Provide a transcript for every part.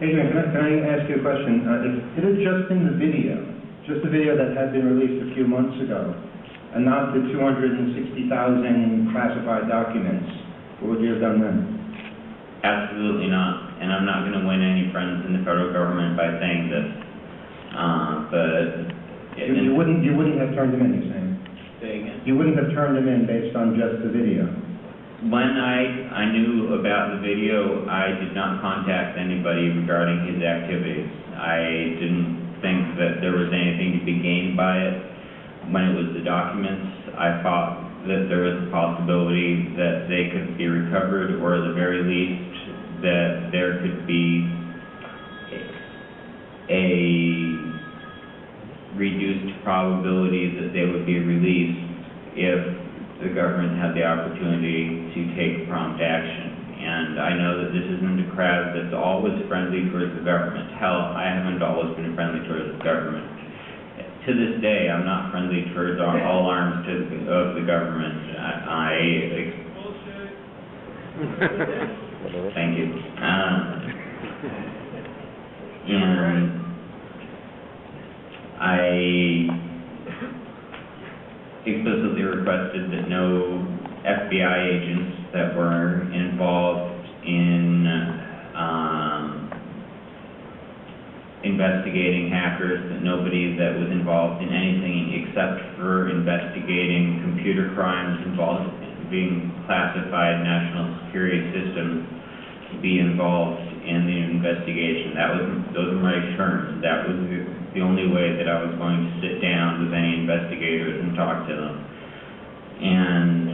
Adrian, can I ask you a question? If it had just been the video that had been released a few months ago, and not the 260,000 classified documents, what would you have done then? Absolutely not. And I'm not going to win any friends in the federal government by saying this. You wouldn't have turned them in, you're saying? Say again? You wouldn't have turned them in based on just the video? When I knew about the video, I did not contact anybody regarding his activities. I didn't think that there was anything to be gained by it. When it was the documents, I thought that there was a possibility that they could be recovered, or at the very least, that there could be a reduced probability that they would be released if the government had the opportunity to take prompt action. And I know that this isn't a crowd that's always friendly towards the government. Hell, I haven't always been friendly towards the government. To this day, I'm not friendly towards all arms of the government. Thank you. And I explicitly requested that no FBI agents that were involved in investigating hackers, that nobody that was involved in anything except for investigating computer crimes involved being classified national security systems be involved in the investigation. Those were my terms. That was the only way that I was going to sit down with any investigators and talk to them. And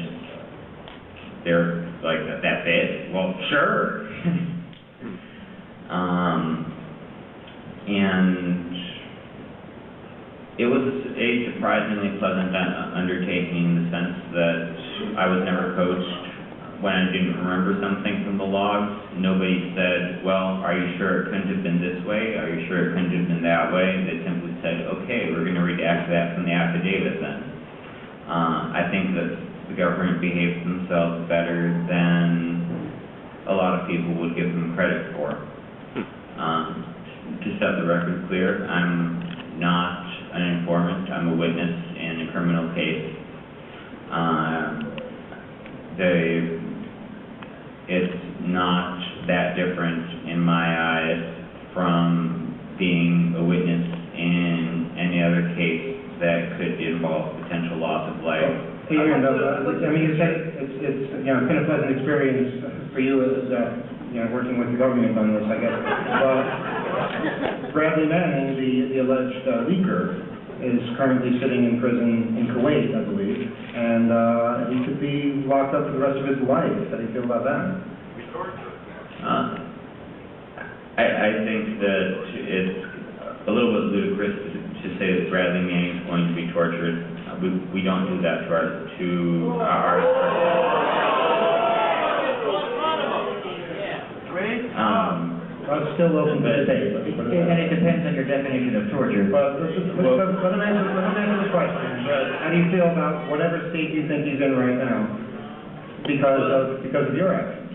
they're like, that's it? Well, sure. And it was a surprisingly pleasant undertaking in the sense that I was never coached when I didn't remember something from the logs. Nobody said, well, are you sure it couldn't have been this way? Are you sure it couldn't have been that way? They simply said, okay, we're going to redact that from the affidavit then. I think that the government behaves themselves better than a lot of people would give them credit for. To set the record clear, I'm not an informant. I'm a witness in a criminal case. It's not that different in my eyes from being a witness in any other case that could involve potential loss of life. Adrian, I mean, you said it's been a pleasant experience for you as working with the government on this, I guess. Bradley Manning, the alleged leaker, is currently sitting in prison in Kuwait, I believe, and he could be locked up for the rest of his life. How do you feel about that? I think that it's a little bit ludicrous to say that Bradley Manning is going to be tortured. We don't do that to our It's still open to debate. And it depends on your definition of torture. But let him answer the question. How do you feel about whatever state you think he's in right now because of your actions?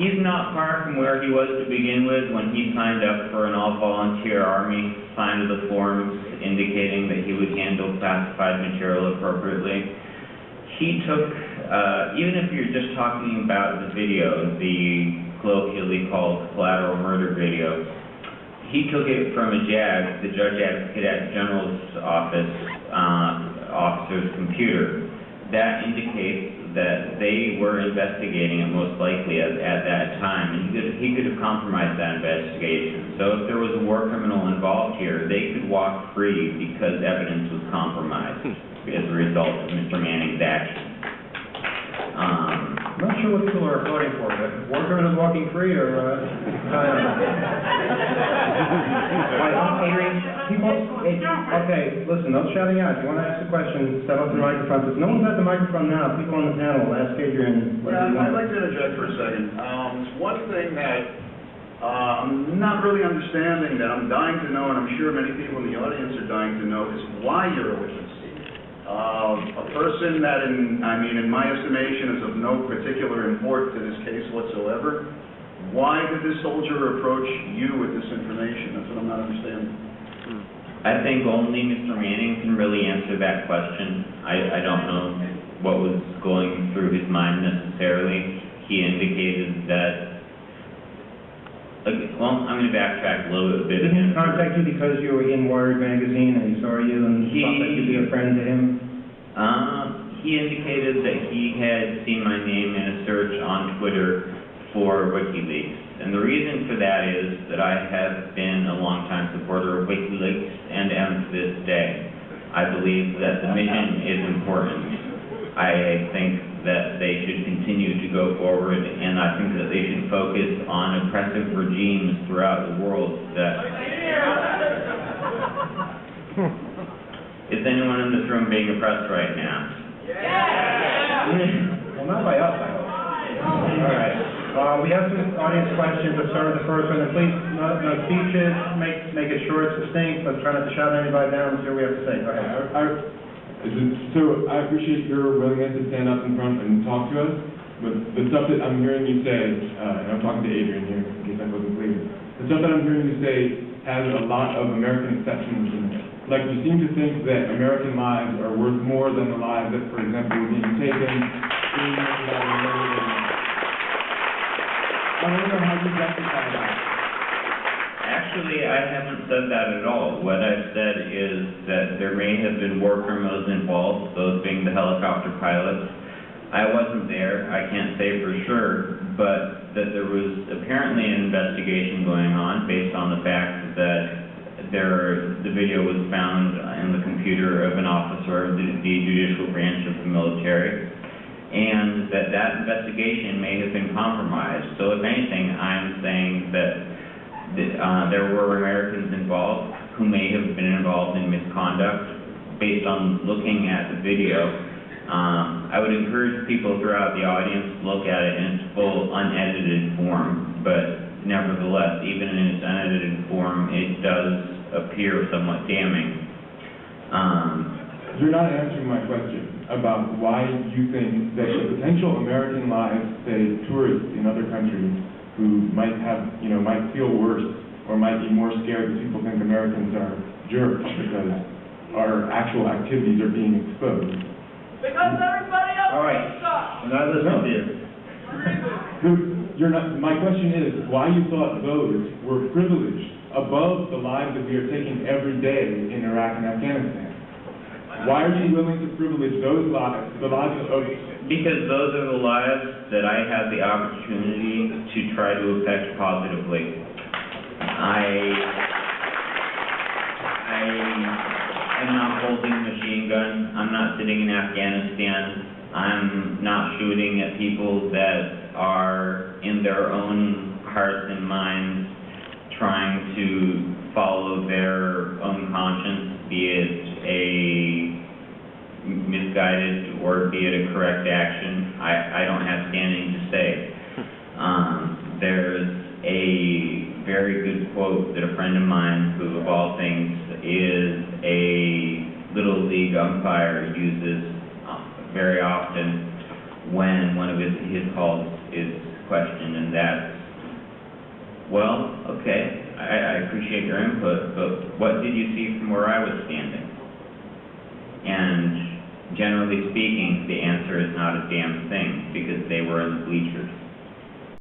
He's not far from where he was to begin with when he signed up for an all-volunteer army, signed the forms indicating that he would handle classified material appropriately. He took, even if you're just talking about the video, the colloquially called collateral murder video, he took it from a JAG, the Judge Advocate General's office, officer's computer. That indicates that they were investigating it most likely at that time, and he could have compromised that investigation. So if there was a war criminal involved here, they could walk free because evidence was compromised as a result of Mr. Manning's action. I'm not sure what people are voting for, but war criminals walking free or okay, listen, no shouting out. If you want to ask a question, step up to the microphone. If no one's at the microphone now, people on the panel, ask Adrian. I'd like to interject for a second. One thing that I'm not really understanding, that I'm dying to know, and I'm sure many people in the audience are dying to know, is why you're a witness. A person that, in my estimation, is of no particular import to this case whatsoever. Why did this soldier approach you with this information? That's what I'm not understanding. I think only Mr. Manning can really answer that question. I don't know what was going through his mind necessarily. He indicated that, well, I'm going to backtrack a little bit. Didn't he contact you because you were in Wired magazine and he saw you and thought that you'd be a friend to him? He indicated that he had seen my name in a search on Twitter for WikiLeaks. And the reason for that is that I have been a longtime supporter of WikiLeaks and am to this day. I believe that the mission is important. I think that they should continue to go forward, and I think that they should focus on oppressive regimes throughout the world that... Is anyone in this room being oppressed right now? Well, not by us, I hope. All right. We have some audience questions. Let's start with the first one. And please, no speeches. Make it short, succinct. Let's try not to shout anybody down. Let's hear what we have to say. Go ahead. So I appreciate your willingness to stand up in front and talk to us, but the stuff that I'm hearing you say, and I'm talking to Adrian here, in case I wasn't clear, the stuff that I'm hearing you say has a lot of American exceptions in it. Like, you seem to think that American lives are worth more than the lives that, for example, were being taken. I don't know how you justify that. Actually, I haven't said that at all. What I've said is that there may have been war criminals involved, those being the helicopter pilots. I wasn't there, I can't say for sure, but that there was apparently an investigation going on based on the fact that the video was found in the computer of an officer of the judicial branch of the military, and that investigation may have been compromised. So if anything, I'm saying that there were Americans involved who may have been involved in misconduct based on looking at the video. I would encourage people throughout the audience to look at it in its full unedited form, but nevertheless, even in its unedited form, it does appear somewhat damning. You're not answering my question about why you think that the potential American lives, say, tourists in other countries who might have, might feel worse or might be more scared because people think Americans are jerks because our actual activities are being exposed. Because everybody else All right. sucks. We're not listening to you. My question is why you thought those were privileged above the lives that we are taking every day in Iraq and Afghanistan. Why are you willing to privilege those lives, the lives of... Because those are the lives that I have the opportunity to try to affect positively. I'm not holding a machine gun. I'm not sitting in Afghanistan. I'm not shooting at people that are in their own hearts and minds trying to follow their own conscience, be it a misguided or be it a correct action. I don't have standing to say. There's a very good quote that a friend of mine, who of all things is a Little League umpire, uses very often when one of his calls is questioned, and that's, well, okay, I appreciate your input, but what did you see from where I was standing? And generally speaking, the answer is not a damn thing, because they were in the bleachers.